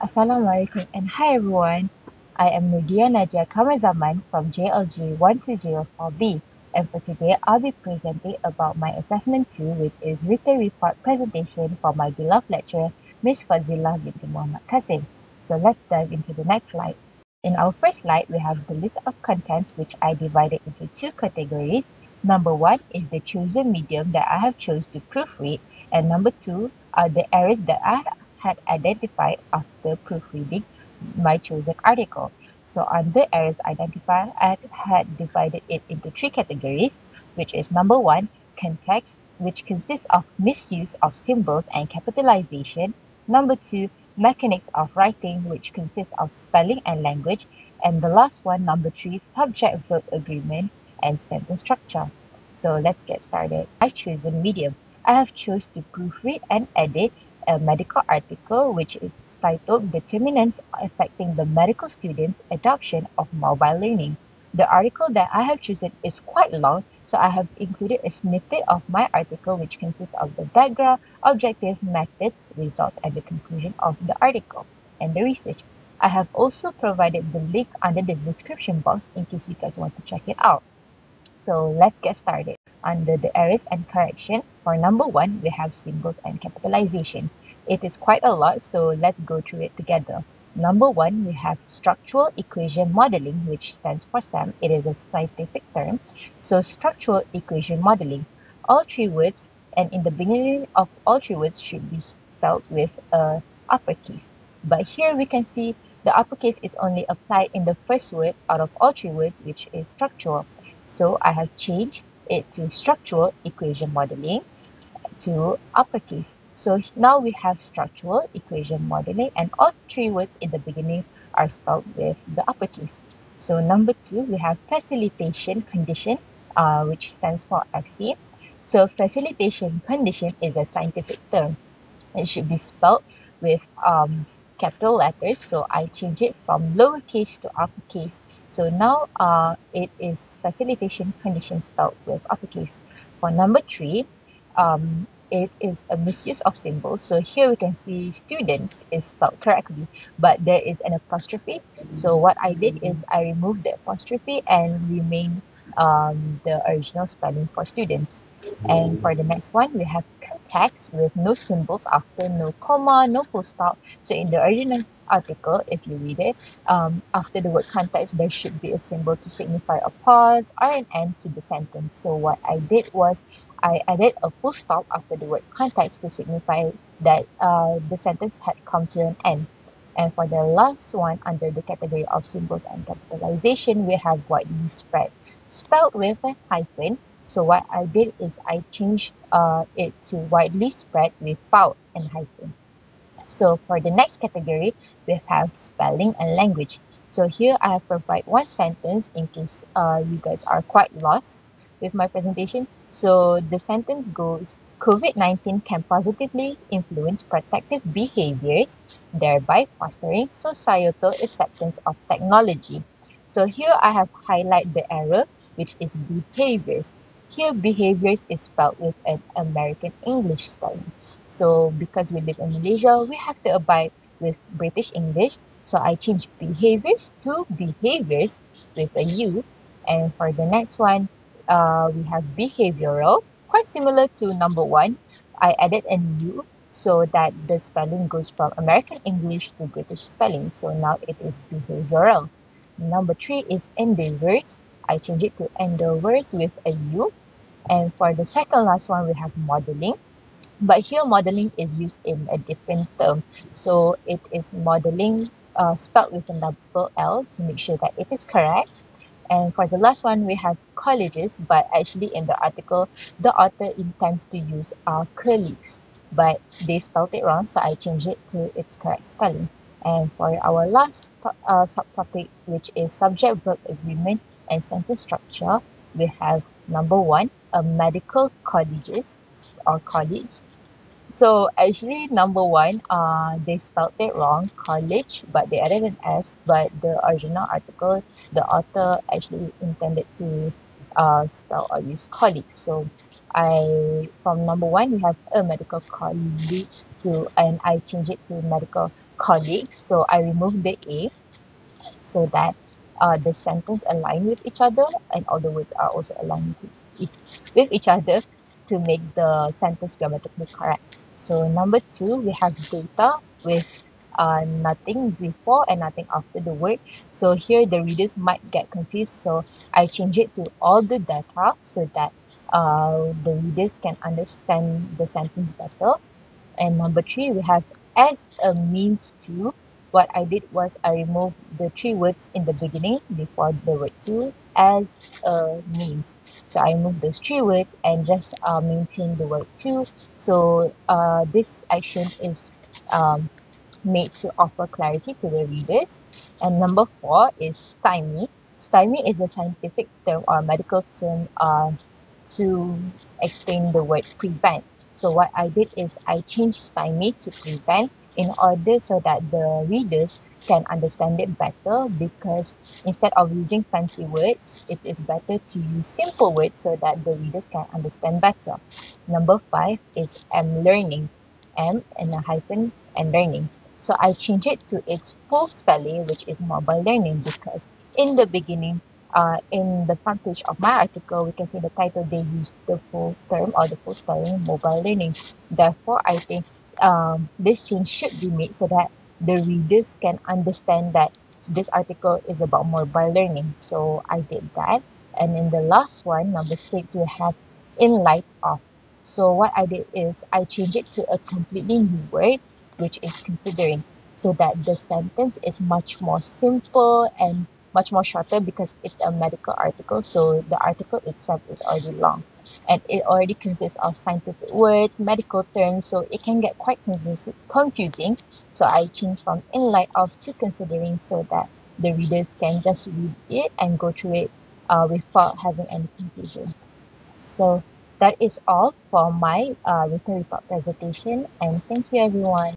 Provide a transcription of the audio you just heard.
Assalamualaikum and hi everyone. I am Nudia Nadia Kamazaman from JLG 1204B, and for today I'll be presenting about my assessment 2, which is written report presentation for my beloved lecturer Miss Fazila binti Muhammad Kasim. So let's dive into the next slide. In our first slide, we have the list of contents which I divided into two categories. Number one is the chosen medium that I have chose to proofread, and number two are the errors that I had identified after proofreading my chosen article. So under errors identified, I had divided it into three categories, which is number one, context, which consists of misuse of symbols and capitalization. Number two, mechanics of writing, which consists of spelling and language. And the last one, number three, subject-verb agreement and sentence structure. So let's get started. I chosen medium. I have chosen to proofread and edit a medical article which is titled Determinants Affecting the Medical Students' Adoption of Mobile Learning. The article that I have chosen is quite long, so I have included a snippet of my article which consists of the background, objective, methods, results, and the conclusion of the article and the research. I have also provided the link under the description box in case you guys want to check it out. So let's get started. Under the errors and correction, for number one, we have symbols and capitalization. It is quite a lot, so let's go through it together. Number one, we have structural equation modeling, which stands for SAM. It is a scientific term. So structural equation modeling. All three words and in the beginning of all three words should be spelled with a uppercase. But here we can see the uppercase is only applied in the first word out of all three words, which is structural. So I have changed it to structural equation modeling to uppercase. So now we have structural equation modeling and all three words in the beginning are spelled with the uppercase. So number two, we have facilitation condition, which stands for FC. So facilitation condition is a scientific term. It should be spelled with capital letters, so I change it from lowercase to uppercase. So now it is facilitation condition spelled with uppercase. For number three, it is a misuse of symbols. So here we can see students is spelled correctly, but there is an apostrophe. So what I did is I removed the apostrophe and remained the original spelling for students. And for the next one, we have context with no symbols after, no comma, no full stop. So in the original article, if you read it, after the word context, there should be a symbol to signify a pause or an end to the sentence. So what I did was I added a full stop after the word context to signify that the sentence had come to an end. And for the last one, under the category of symbols and capitalization, we have widely spread, spelled with a hyphen. So what I did is I changed it to widely spread with vowel and hyphen. So for the next category, we have spelling and language. So here I have provided one sentence in case you guys are quite lost with my presentation. So the sentence goes, COVID-19 can positively influence protective behaviors, thereby fostering societal acceptance of technology. So here I have highlighted the error, which is behaviors. Here, behaviors is spelled with an American English spelling. So because we live in Malaysia, we have to abide with British English. So I changed behaviors to behaviors with a U. And for the next one, we have behavioral, quite similar to number one. I added a U so that the spelling goes from American English to British spelling. So now it is behavioral. Number three is endeavors. I change it to endeavors with a U. And for the second last one, we have modeling. But here, modeling is used in a different term. So it is modeling spelled with a double L to make sure that it is correct. And for the last one, we have colleges, but actually in the article, the author intends to use colleagues, but they spelled it wrong, so I changed it to its correct spelling. And for our last subtopic, which is subject-verb agreement and sentence structure, we have number one, a medical colleges or college. So actually, number one, they spelled it wrong, college, but they added an S. But the original article, the author actually intended to spell or use colleagues. So from number one, we have a medical colleague and I change it to medical colleagues. So I remove the A so that the sentence align with each other and all the words are also aligned with each other to make the sentence grammatically correct. So number two, we have data with nothing before and nothing after the word. So here the readers might get confused. So I change it to all the data so that the readers can understand the sentence better. And number three, we have as a means to. What I did was I removed the three words in the beginning before the word to as a means. So I removed those three words and just maintain the word to. So this action is um, made to offer clarity to the readers. And number four is stymie. Stymie is a scientific term or medical term to explain the word prevent. So what I did is I changed stymie to prevent in order so that the readers can understand it better, because instead of using fancy words, it is better to use simple words so that the readers can understand better. Number five is learning. M and a hyphen and learning. So I change it to its full spelling, which is mobile learning, because in the beginning, in the front page of my article, we can see the title, they used the full term or the full spelling mobile learning. Therefore, I think this change should be made so that the readers can understand that this article is about mobile learning. So I did that. And in the last one, number six, we have in light of. So what I did is I changed it to a completely new word, which is considering, so that the sentence is much more simple and much more shorter because it's a medical article. So the article itself is already long and it already consists of scientific words, medical terms, so it can get quite confusing. So I changed from in light of to considering so that the readers can just read it and go through it without having any confusion. So that is all for my written report presentation, and thank you everyone.